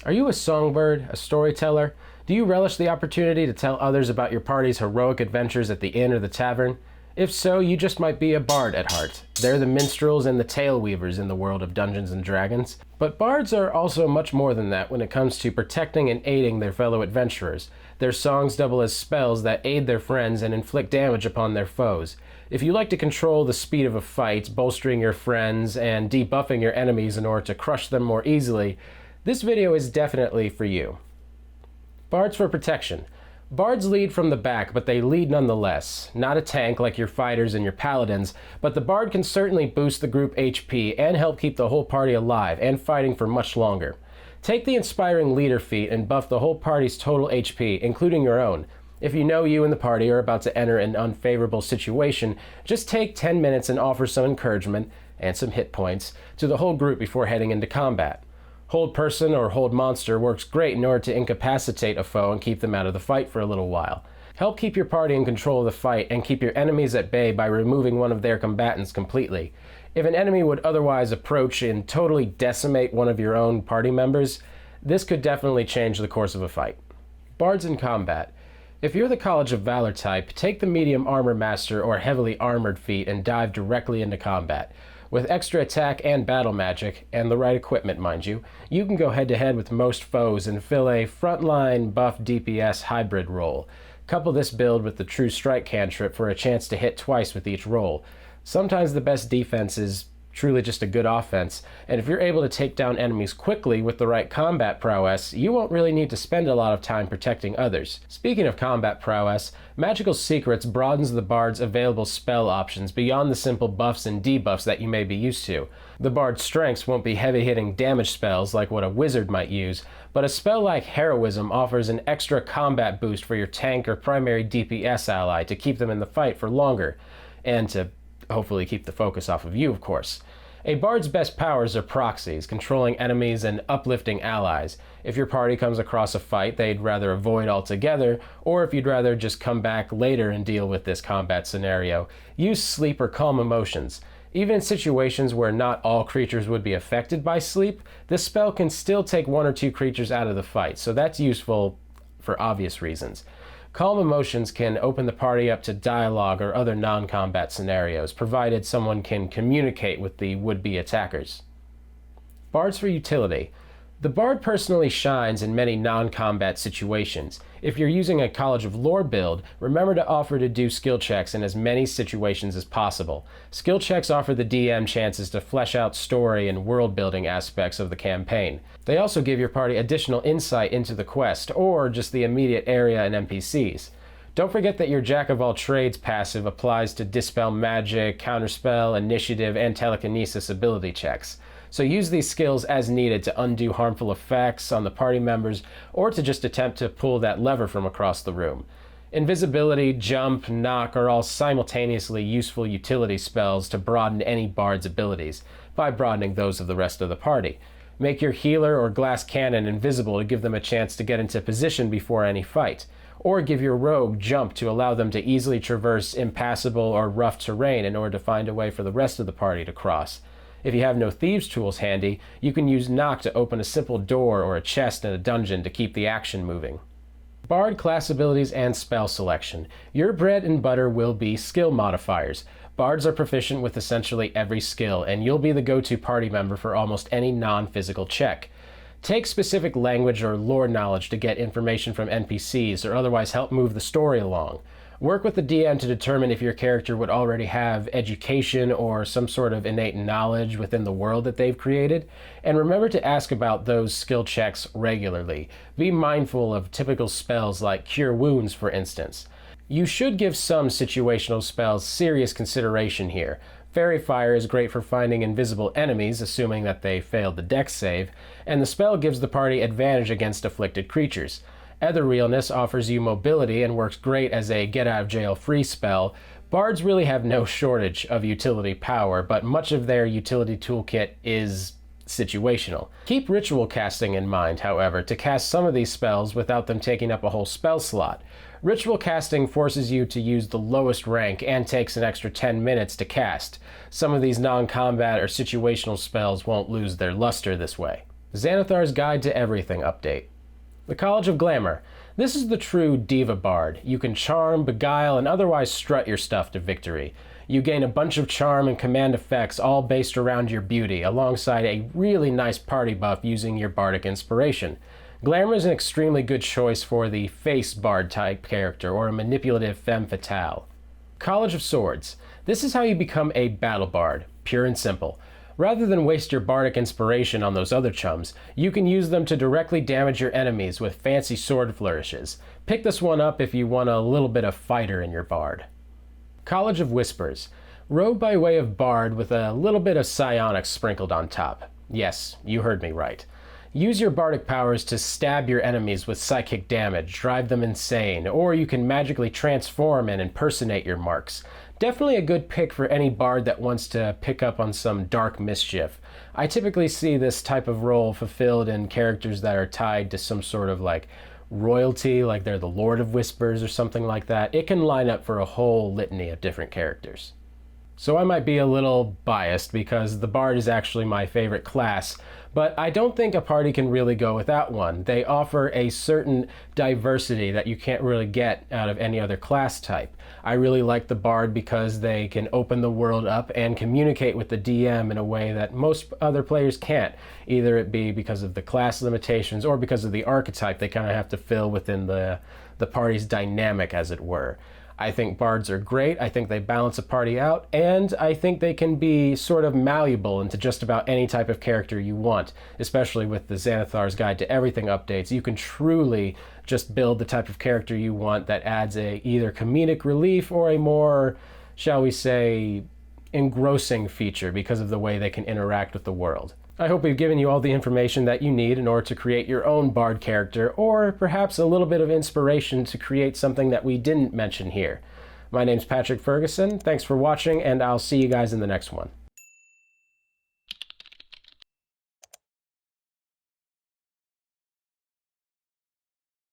Are you a songbird, a storyteller? Do you relish the opportunity to tell others about your party's heroic adventures at the inn or the tavern? If so, you just might be a bard at heart. They're the minstrels and the tale weavers in the world of Dungeons & Dragons. But bards are also much more than that when it comes to protecting and aiding their fellow adventurers. Their songs double as spells that aid their friends and inflict damage upon their foes. If you like to control the speed of a fight, bolstering your friends, and debuffing your enemies in order to crush them more easily, this video is definitely for you. Bards for protection. Bards lead from the back, but they lead nonetheless. Not a tank like your fighters and your paladins, but the bard can certainly boost the group HP and help keep the whole party alive and fighting for much longer. Take the inspiring leader feat and buff the whole party's total HP, including your own. If you know you and the party are about to enter an unfavorable situation, just take 10 minutes and offer some encouragement, and some hit points, to the whole group before heading into combat. Hold person or hold monster works great in order to incapacitate a foe and keep them out of the fight for a little while. Help keep your party in control of the fight and keep your enemies at bay by removing one of their combatants completely. If an enemy would otherwise approach and totally decimate one of your own party members, this could definitely change the course of a fight. Bards in combat. If you're the College of Valor type, take the medium armor master or heavily armored feat and dive directly into combat. With extra attack and battle magic, and the right equipment mind you, you can go head to head with most foes and fill a frontline buff DPS hybrid role. Couple this build with the true strike cantrip for a chance to hit twice with each roll. Sometimes the best defense is truly just a good offense, and if you're able to take down enemies quickly with the right combat prowess, you won't really need to spend a lot of time protecting others. Speaking of combat prowess, Magical Secrets broadens the bard's available spell options beyond the simple buffs and debuffs that you may be used to. The bard's strengths won't be heavy-hitting damage spells like what a wizard might use, but a spell like Heroism offers an extra combat boost for your tank or primary DPS ally to keep them in the fight for longer, and to hopefully keep the focus off of you, of course. A bard's best powers are proxies, controlling enemies and uplifting allies. If your party comes across a fight they'd rather avoid altogether, or if you'd rather just come back later and deal with this combat scenario, use sleep or calm emotions. Even in situations where not all creatures would be affected by sleep, this spell can still take one or two creatures out of the fight, so that's useful for obvious reasons. Calm emotions can open the party up to dialogue or other non-combat scenarios, provided someone can communicate with the would-be attackers. Bards for utility. The bard personally shines in many non-combat situations. If you're using a College of Lore build, remember to offer to do skill checks in as many situations as possible. Skill checks offer the DM chances to flesh out story and world-building aspects of the campaign. They also give your party additional insight into the quest, or just the immediate area and NPCs. Don't forget that your Jack-of-all-trades passive applies to Dispel Magic, Counterspell, Initiative, and Telekinesis ability checks. So use these skills as needed to undo harmful effects on the party members, or to just attempt to pull that lever from across the room. Invisibility, Jump, Knock are all simultaneously useful utility spells to broaden any bard's abilities, by broadening those of the rest of the party. Make your healer or glass cannon invisible to give them a chance to get into position before any fight, or give your rogue Jump to allow them to easily traverse impassable or rough terrain in order to find a way for the rest of the party to cross. If you have no thieves' tools handy, you can use Knock to open a simple door or a chest in a dungeon to keep the action moving. Bard class abilities and spell selection. Your bread and butter will be skill modifiers. Bards are proficient with essentially every skill, and you'll be the go-to party member for almost any non-physical check. Take specific language or lore knowledge to get information from NPCs or otherwise help move the story along. Work with the DM to determine if your character would already have education or some sort of innate knowledge within the world that they've created, and remember to ask about those skill checks regularly. Be mindful of typical spells like Cure Wounds, for instance. You should give some situational spells serious consideration here. Fairy Fire is great for finding invisible enemies, assuming that they failed the dex save, and the spell gives the party advantage against afflicted creatures. Etherealness offers you mobility and works great as a get-out-of-jail-free spell. Bards really have no shortage of utility power, but much of their utility toolkit is situational. Keep ritual casting in mind, however, to cast some of these spells without them taking up a whole spell slot. Ritual casting forces you to use the lowest rank and takes an extra 10 minutes to cast. Some of these non-combat or situational spells won't lose their luster this way. Xanathar's Guide to Everything update. The College of Glamour. This is the true diva bard. You can charm, beguile, and otherwise strut your stuff to victory. You gain a bunch of charm and command effects all based around your beauty, alongside a really nice party buff using your bardic inspiration. Glamour is an extremely good choice for the face bard type character or a manipulative femme fatale. College of Swords. This is how you become a battle bard, pure and simple. Rather than waste your bardic inspiration on those other chums, you can use them to directly damage your enemies with fancy sword flourishes. Pick this one up if you want a little bit of fighter in your bard. College of Whispers. Rogue by way of bard with a little bit of psionics sprinkled on top. Yes, you heard me right. Use your bardic powers to stab your enemies with psychic damage, drive them insane, or you can magically transform and impersonate your marks. Definitely a good pick for any bard that wants to pick up on some dark mischief. I typically see this type of role fulfilled in characters that are tied to some sort of royalty, like they're the Lord of Whispers or something like that. It can line up for a whole litany of different characters. So I might be a little biased because the bard is actually my favorite class, but I don't think a party can really go without one. They offer a certain diversity that you can't really get out of any other class type. I really like the bard because they can open the world up and communicate with the DM in a way that most other players can't, either it be because of the class limitations or because of the archetype they kind of have to fill within the party's dynamic, as it were. I think bards are great, I think they balance a party out, and I think they can be sort of malleable into just about any type of character you want, especially with the Xanathar's Guide to Everything updates. You can truly just build the type of character you want that adds a either comedic relief or a more, shall we say, engrossing feature because of the way they can interact with the world. I hope we've given you all the information that you need in order to create your own bard character, or perhaps a little bit of inspiration to create something that we didn't mention here. My name's Patrick Ferguson, thanks for watching, and I'll see you guys in the next one.